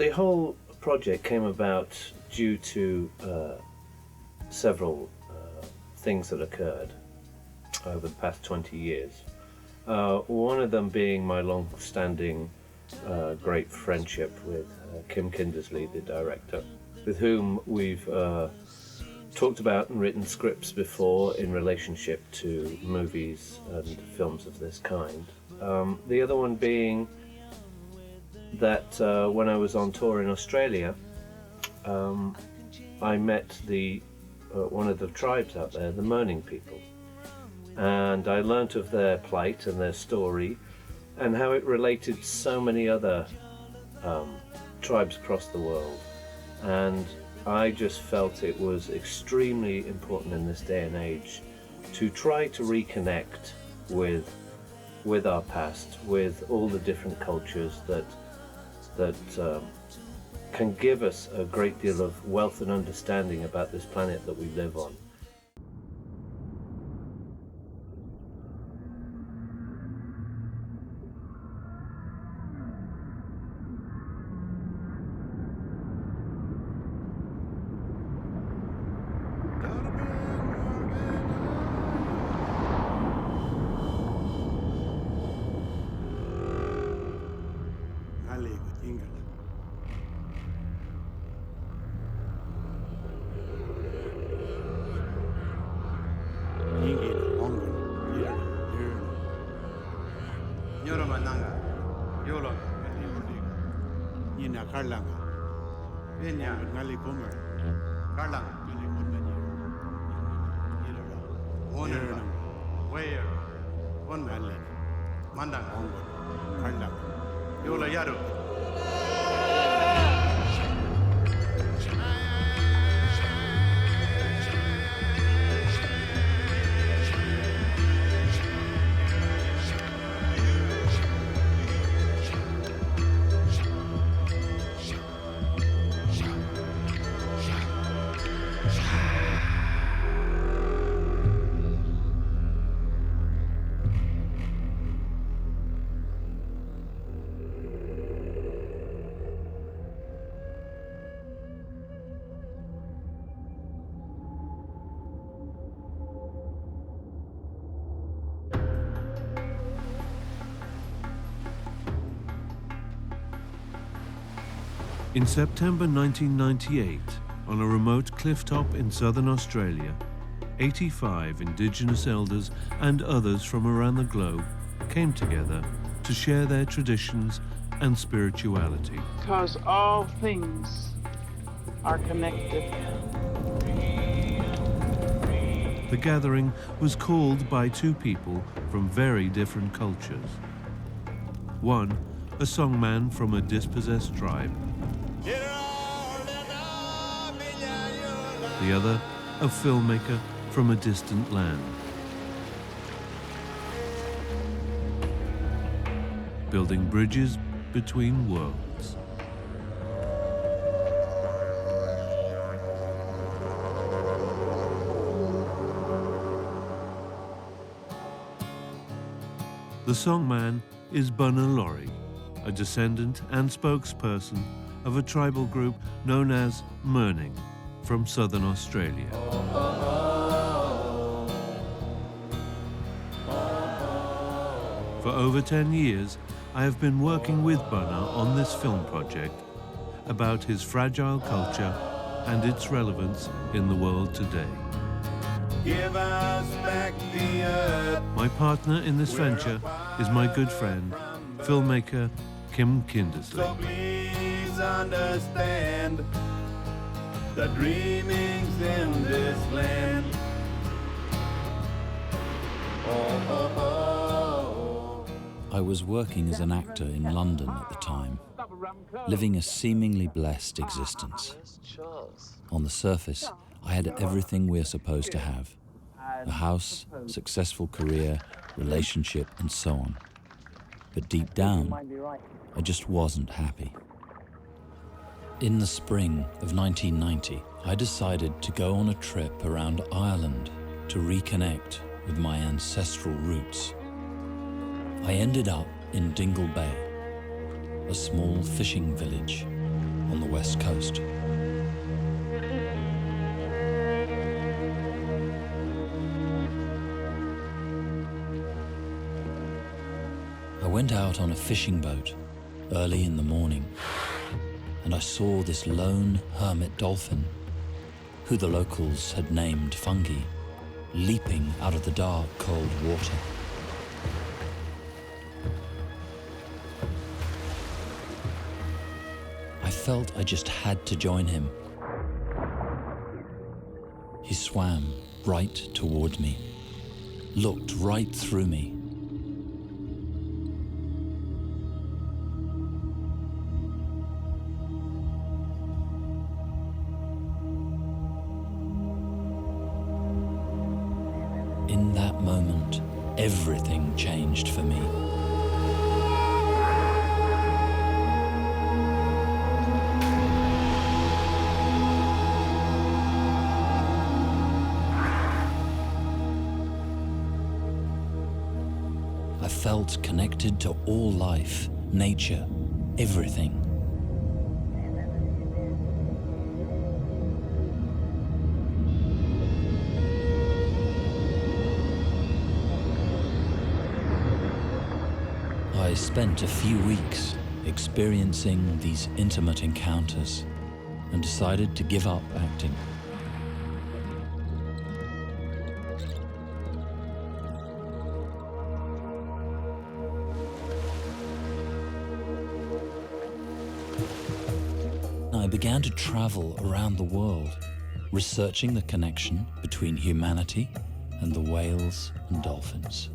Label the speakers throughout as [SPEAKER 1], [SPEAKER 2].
[SPEAKER 1] The whole project came about due to several things that occurred over the past 20 years. One of them being my long-standing great friendship with Kim Kindersley, the director, with whom we've talked about and written scripts before in relationship to movies and films of this kind. The other one being that when I was on tour in Australia, I met one of the tribes out there, the Mirning people, and I learnt of their plight and their story and how it related to so many other tribes across the world. And I just felt it was extremely important in this day and age to try to reconnect with our past, with all the different cultures that can give us a great deal of wealth and understanding about this planet that we live on.
[SPEAKER 2] In September 1998, on a remote clifftop in southern Australia, 85 Indigenous elders and others from around the globe came together to share their traditions and spirituality.
[SPEAKER 3] Because all things are connected.
[SPEAKER 2] The gathering was called by two people from very different cultures. One, a songman from a dispossessed tribe. The other, a filmmaker from a distant land. Building bridges between worlds. The songman is Bunna Lorry, a descendant and spokesperson of a tribal group known as Mirning from southern Australia. For over 10 years, I have been working with Bunna on this film project about his fragile culture and its relevance in the world today. Give us back the earth. My partner in this venture is my good friend, filmmaker Kim Kindersley. So please understand the dreamings in this land.
[SPEAKER 4] I was working as an actor in London at the time, living a seemingly blessed existence. On the surface, I had everything we're supposed to have: a house, successful career, relationship, and so on. But deep down, I just wasn't happy. In the spring of 1990, I decided to go on a trip around Ireland to reconnect with my ancestral roots. I ended up in Dingle Bay, a small fishing village on the West Coast. I went out on a fishing boat early in the morning, and I saw this lone hermit dolphin, who the locals had named Fungi, leaping out of the dark, cold water. I felt I just had to join him. He swam right toward me, looked right through me. In that moment, everything changed for me. I felt connected to all life, nature, everything. I spent a few weeks experiencing these intimate encounters and decided to give up acting. I began to travel around the world, researching the connection between humanity and the whales and dolphins.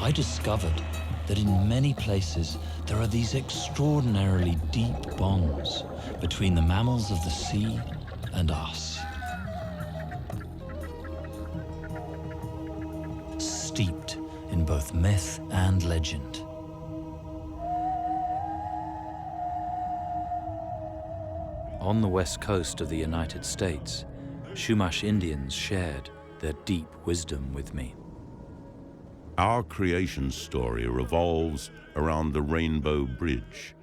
[SPEAKER 4] I discovered that in many places there are these extraordinarily deep bonds between the mammals of the sea and us. Steeped in both myth and legend. On the west coast of the United States, Chumash Indians shared their deep wisdom with me.
[SPEAKER 5] Our creation story revolves around the Rainbow Bridge.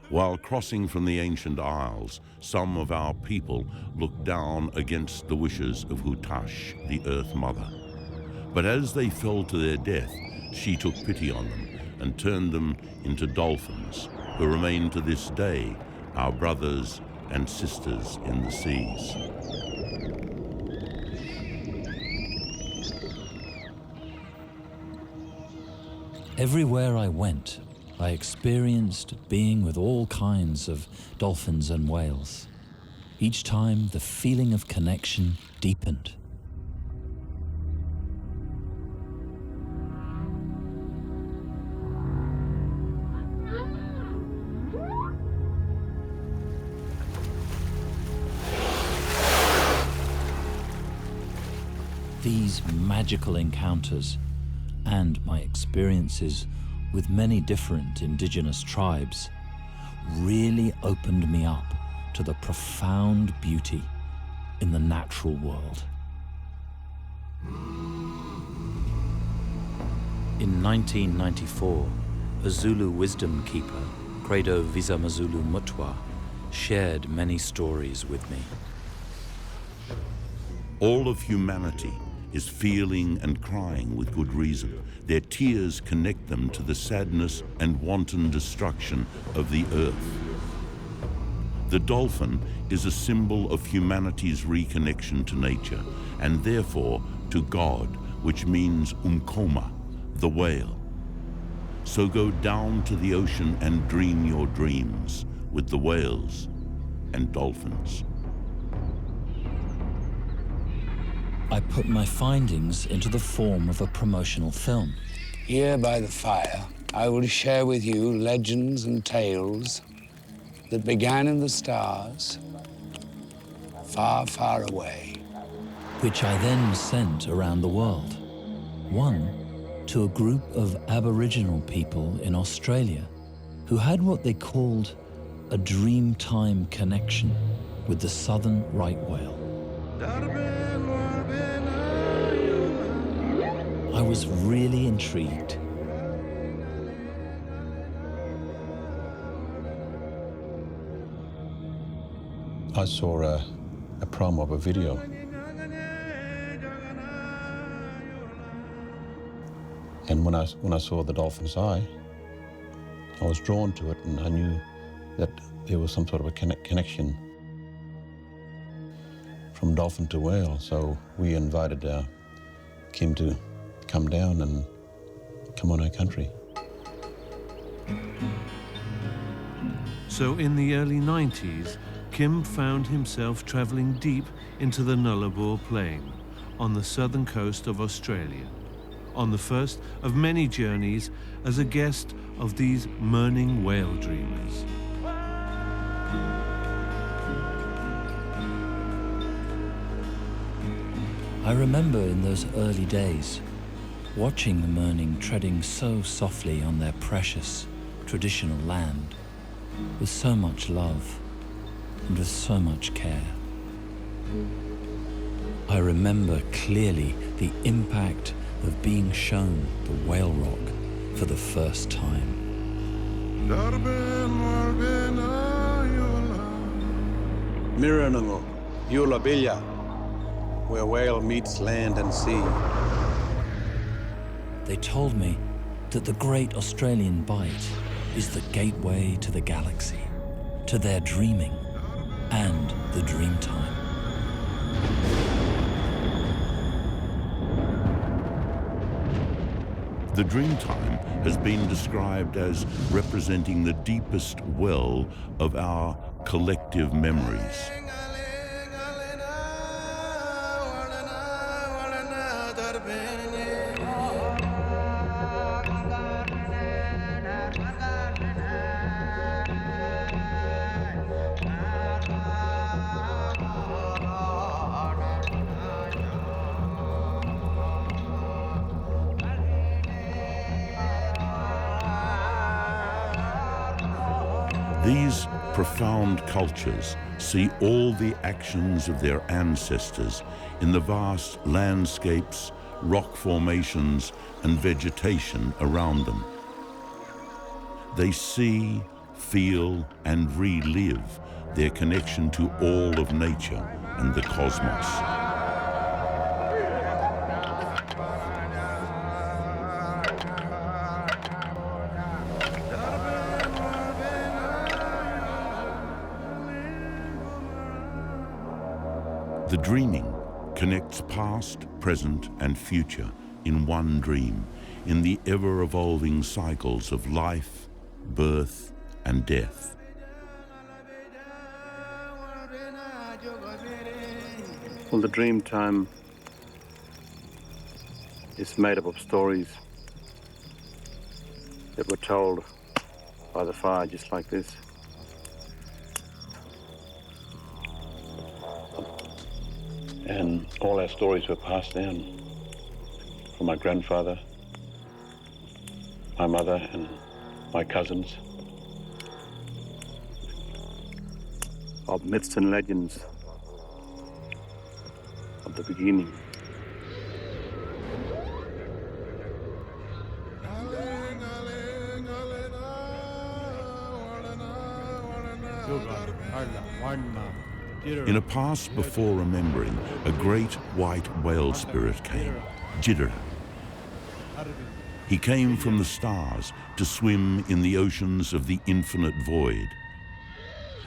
[SPEAKER 5] While crossing from the ancient isles, some of our people looked down against the wishes of Hutash, the Earth Mother. But as they fell to their death, she took pity on them and turned them into dolphins, who remain to this day our brothers and sisters in the seas.
[SPEAKER 4] Everywhere I went, I experienced being with all kinds of dolphins and whales. Each time, the feeling of connection deepened. These magical encounters and my experiences with many different indigenous tribes really opened me up to the profound beauty in the natural world. In 1994, a Zulu wisdom keeper, Credo Vizamazulu Mutwa, shared many stories with me.
[SPEAKER 5] All of humanity is feeling and crying with good reason. Their tears connect them to the sadness and wanton destruction of the earth. The dolphin is a symbol of humanity's reconnection to nature, and therefore to God, which means Umkhoma, the whale. So go down to the ocean and dream your dreams with the whales and dolphins.
[SPEAKER 4] I put my findings into the form of a promotional film.
[SPEAKER 6] Here by the fire, I will share with you legends and tales that began in the stars, far, far away.
[SPEAKER 4] Which I then sent around the world. One, to a group of Aboriginal people in Australia who had what they called a dreamtime connection with the southern right whale. I was really intrigued.
[SPEAKER 7] I saw a promo of a video. And when I saw the dolphin's eye, I was drawn to it, and I knew that there was some sort of a connection from dolphin to whale. So we invited Kim to come down and come on our country.
[SPEAKER 2] So in the early 90s, Kim found himself traveling deep into the Nullarbor Plain on the southern coast of Australia, on the first of many journeys as a guest of these Mirning whale dreamers.
[SPEAKER 4] I remember in those early days watching the Mirning treading so softly on their precious traditional land with so much love and with so much care. I remember clearly the impact of being shown the whale rock for the first time.
[SPEAKER 7] Miranango, Yula Billa, where whale meets land and sea.
[SPEAKER 4] They told me that the Great Australian Bight is the gateway to the galaxy, to their dreaming and the dream time.
[SPEAKER 5] The Dreamtime has been described as representing the deepest well of our collective memories. These profound cultures see all the actions of their ancestors in the vast landscapes, rock formations, and vegetation around them. They see, feel, and relive their connection to all of nature and the cosmos. The dreaming connects past, present, and future in one dream, in the ever-evolving cycles of life, birth, and death.
[SPEAKER 7] Well, the dream time is made up of stories that were told by the fire, just like this. And all our stories were passed down from my grandfather, my mother, and my cousins. Of myths and legends of the beginning.
[SPEAKER 5] In a past before remembering, a great white whale spirit came, Jidara. He came from the stars to swim in the oceans of the infinite void.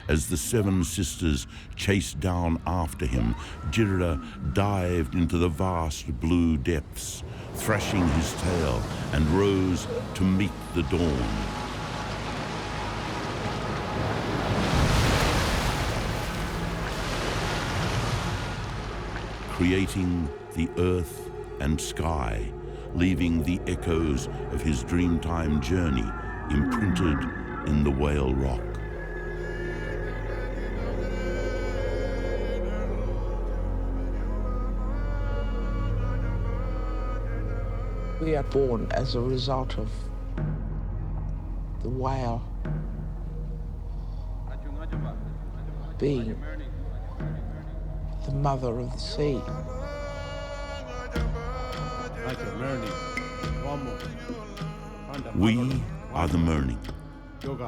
[SPEAKER 5] As the seven sisters chased down after him, Jidara dived into the vast blue depths, thrashing his tail, and rose to meet the dawn. Creating the earth and sky, leaving the echoes of his Dreamtime journey imprinted in the whale rock.
[SPEAKER 8] We are born as a result of the whale being the mother of the sea.
[SPEAKER 5] We are the Mirning,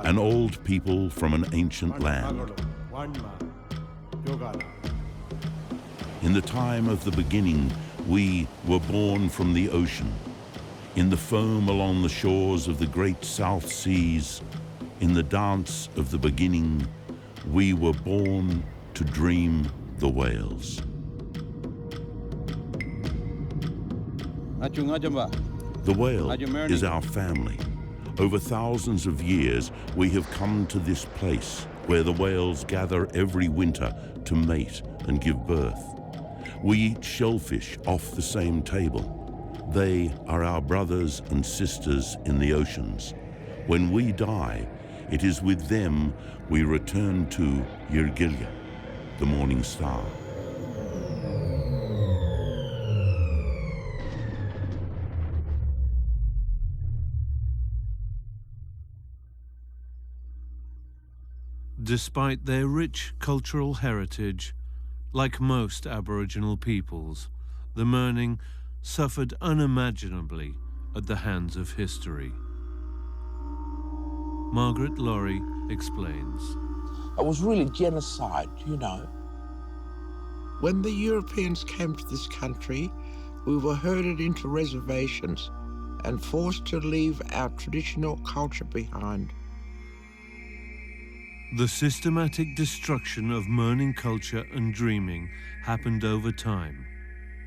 [SPEAKER 5] an old people from an ancient land. In the time of the beginning, we were born from the ocean. In the foam along the shores of the great South Seas, in the dance of the beginning, we were born to dream the whales. The whale is our family. Over thousands of years, we have come to this place where the whales gather every winter to mate and give birth. We eat shellfish off the same table. They are our brothers and sisters in the oceans. When we die, it is with them we return to Yrgilja, the morning star.
[SPEAKER 2] Despite their rich cultural heritage, like most Aboriginal peoples, the Mirning suffered unimaginably at the hands of history. Margaret Laurie explains.
[SPEAKER 8] It was really genocide, you know. When the Europeans came to this country, we were herded into reservations and forced to leave our traditional culture behind.
[SPEAKER 2] The systematic destruction of Mirning culture and dreaming happened over time,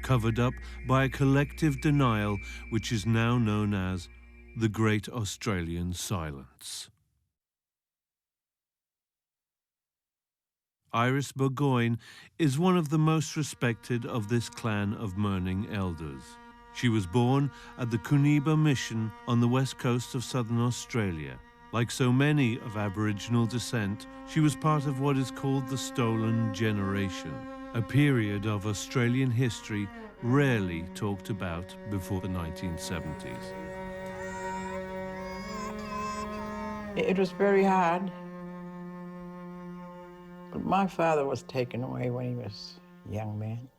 [SPEAKER 2] covered up by a collective denial which is now known as the Great Australian Silence. Iris Burgoyne is one of the most respected of this clan of Mirning elders. She was born at the Kuniba Mission on the west coast of southern Australia. Like so many of Aboriginal descent, she was part of what is called the Stolen Generation, a period of Australian history rarely talked about before the 1970s.
[SPEAKER 8] It was very hard. But my father was taken away when he was a young man.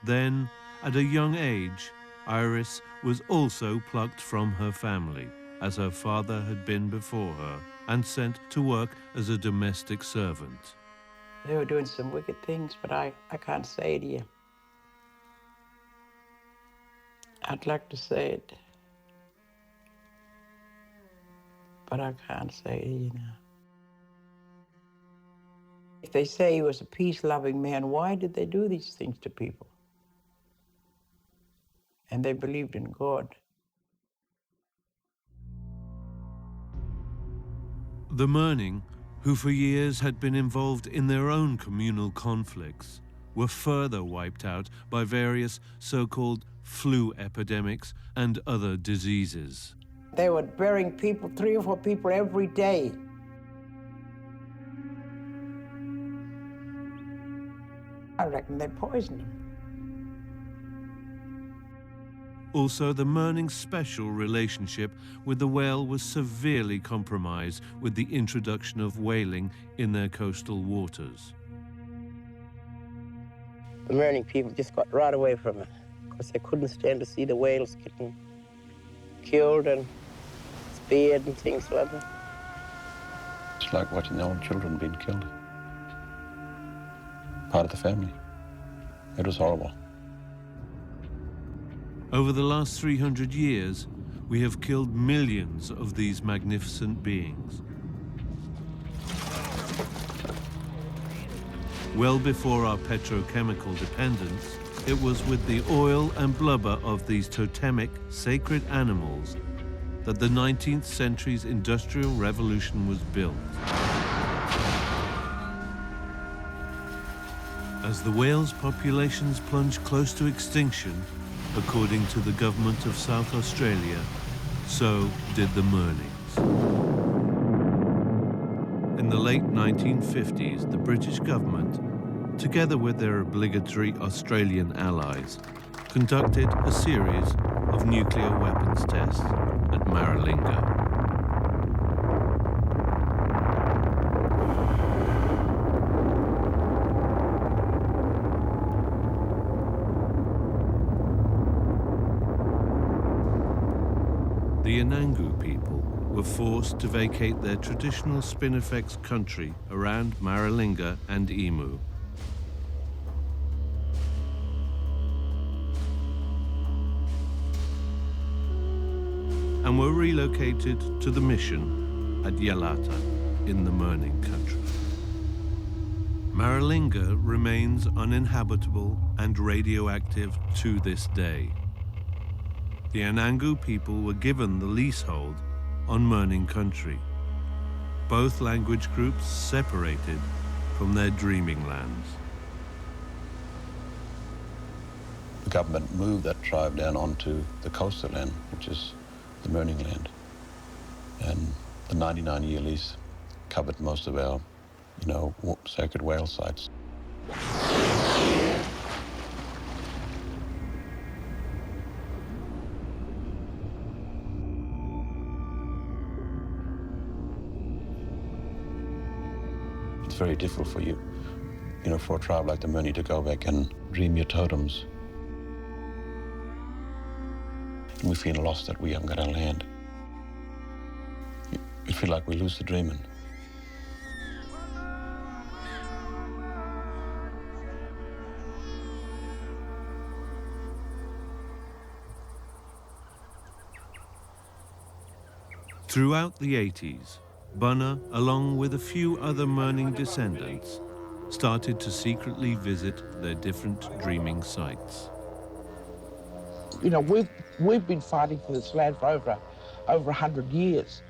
[SPEAKER 2] Then, at a young age, Iris was also plucked from her family, as her father had been before her, and sent to work as a domestic servant.
[SPEAKER 8] They were doing some wicked things, but I can't say it here. I'd like to say it, but I can't say it here now. If they say he was a peace-loving man, why did they do these things to people? And they believed in God.
[SPEAKER 2] The Mirning, who for years had been involved in their own communal conflicts, were further wiped out by various so-called flu epidemics and other diseases.
[SPEAKER 8] They were burying people, 3 or 4 people every day. I reckon they poisoned them.
[SPEAKER 2] Also, the Mirning's special relationship with the whale was severely compromised with the introduction of whaling in their coastal waters.
[SPEAKER 9] The Mirning people just got right away from it because they couldn't stand to see the whales getting killed and speared and things like that.
[SPEAKER 7] It's like watching their own children being killed. Part of the family. It was horrible.
[SPEAKER 2] Over the last 300 years, we have killed millions of these magnificent beings. Well before our petrochemical dependence, it was with the oil and blubber of these totemic, sacred animals that the 19th century's Industrial Revolution was built. As the whales' populations plunged close to extinction, according to the government of South Australia, so did the Mirnings. In the late 1950s, the British government, together with their obligatory Australian allies, conducted a series of nuclear weapons tests at Maralinga. The Anangu people were forced to vacate their traditional Spinifex country around Maralinga and Emu and were relocated to the mission at Yalata in the Mirning country. Maralinga remains uninhabitable and radioactive to this day. The Anangu people were given the leasehold on Mirning country, both language groups separated from their dreaming lands.
[SPEAKER 7] The government moved that tribe down onto the coastal land, which is the Mirning land. And the 99-year lease covered most of our, sacred whale sites. It's very difficult for you, for a tribe like the Mirning to go back and dream your totems. And we feel lost that we haven't got our land. We feel like we lose the dreaming.
[SPEAKER 2] Throughout the 80s, Bunna, along with a few other Mirning descendants, started to secretly visit their different dreaming sites.
[SPEAKER 8] We've been fighting for this land for over 100 years.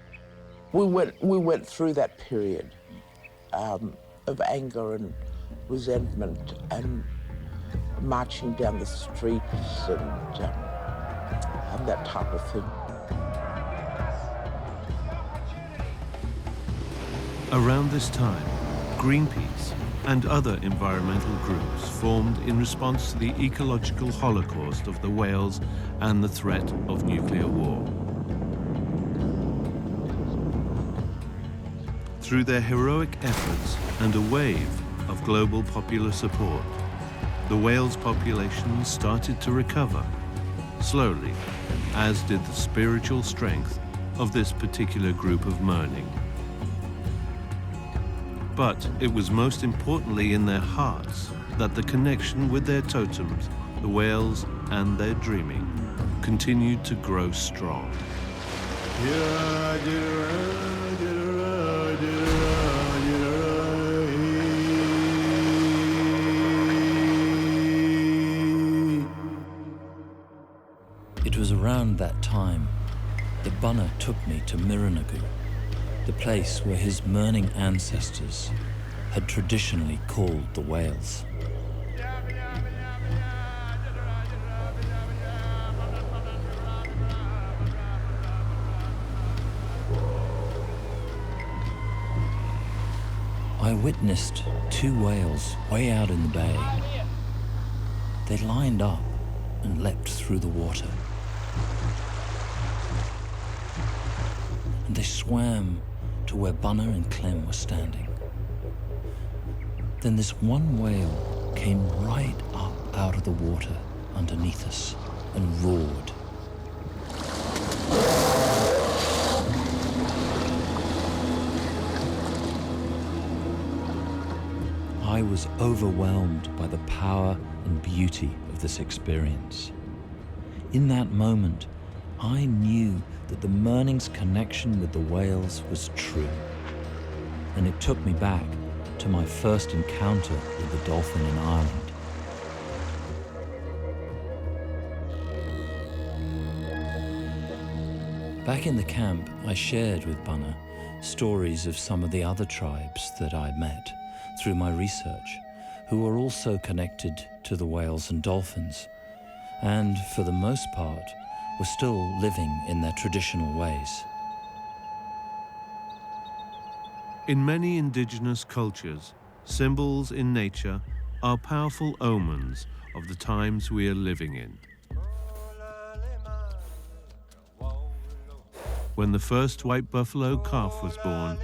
[SPEAKER 8] We went through that period of anger and resentment and marching down the streets and that type of thing.
[SPEAKER 2] Around this time, Greenpeace and other environmental groups formed in response to the ecological holocaust of the whales and the threat of nuclear war. Through their heroic efforts and a wave of global popular support, the whales' population started to recover, slowly, as did the spiritual strength of this particular group of Mirning. But it was most importantly in their hearts that the connection with their totems, the whales and their dreaming, continued to grow strong.
[SPEAKER 4] It was around that time that Bunna took me to Mirranagu, the place where his Mirning ancestors had traditionally called the whales. I witnessed two whales way out in the bay. They lined up and leapt through the water. And they swam to where Bunna and Clem were standing. Then this one whale came right up out of the water underneath us and roared. I was overwhelmed by the power and beauty of this experience. In that moment, I knew that the Mirning's connection with the whales was true. And it took me back to my first encounter with the dolphin in Ireland. Back in the camp, I shared with Bunna stories of some of the other tribes that I'd met through my research, who were also connected to the whales and dolphins, and for the most part, were still living in their traditional ways.
[SPEAKER 2] In many indigenous cultures, symbols in nature are powerful omens of the times we are living in. When the first white buffalo calf was born,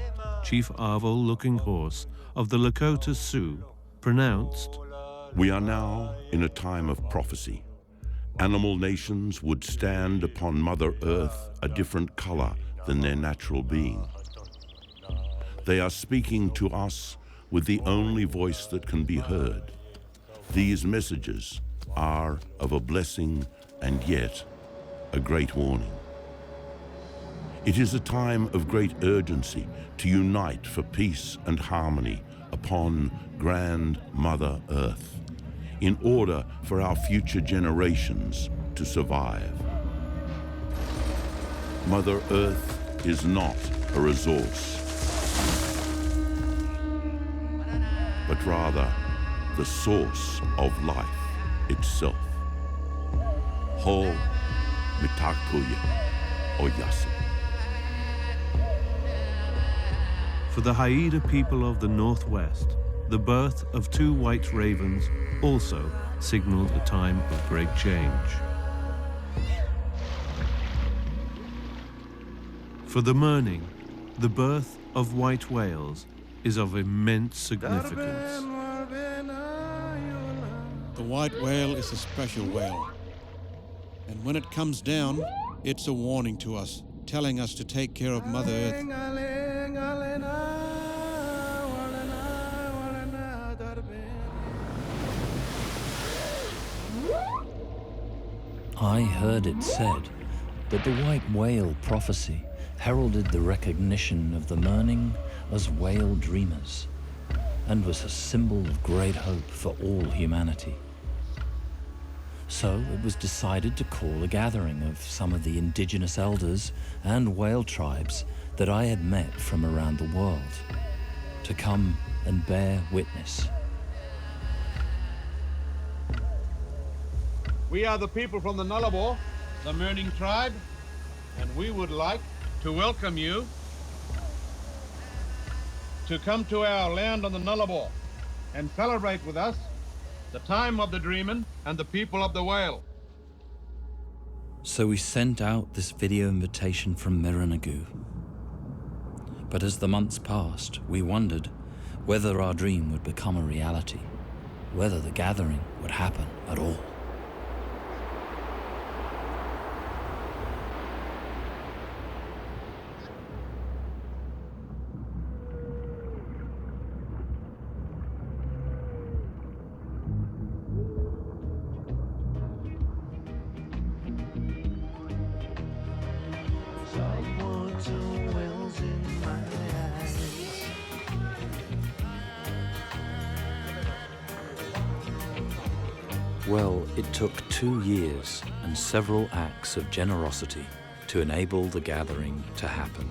[SPEAKER 2] Chief Arvo Looking Horse of the Lakota Sioux pronounced,
[SPEAKER 5] "We are now in a time of prophecy. Animal nations would stand upon Mother Earth a different color than their natural being. They are speaking to us with the only voice that can be heard. These messages are of a blessing and yet a great warning." It is a time of great urgency to unite for peace and harmony upon grand Mother Earth, in order for our future generations to survive. Mother Earth is not a resource, but rather the source of life itself. Ho mitakuye oyasi.
[SPEAKER 2] For the Haida people of the Northwest, the birth of two white ravens also signaled a time of great change. For the Mirning, the birth of white whales is of immense significance.
[SPEAKER 10] The white whale is a special whale. And when it comes down, it's a warning to us, telling us to take care of Mother Earth.
[SPEAKER 4] I heard it said that the white whale prophecy heralded the recognition of the Mirning as whale dreamers and was a symbol of great hope for all humanity. So it was decided to call a gathering of some of the indigenous elders and whale tribes that I had met from around the world to come and bear witness.
[SPEAKER 10] We are the people from the Nullarbor, the Mirning tribe, and we would like to welcome you to come to our land on the Nullarbor and celebrate with us the time of the Dreamin' and the people of the whale.
[SPEAKER 4] So we sent out this video invitation from Mirranagu. But as the months passed, we wondered whether our dream would become a reality, whether the gathering would happen at all. Well, it took 2 years and several acts of generosity to enable the gathering to happen.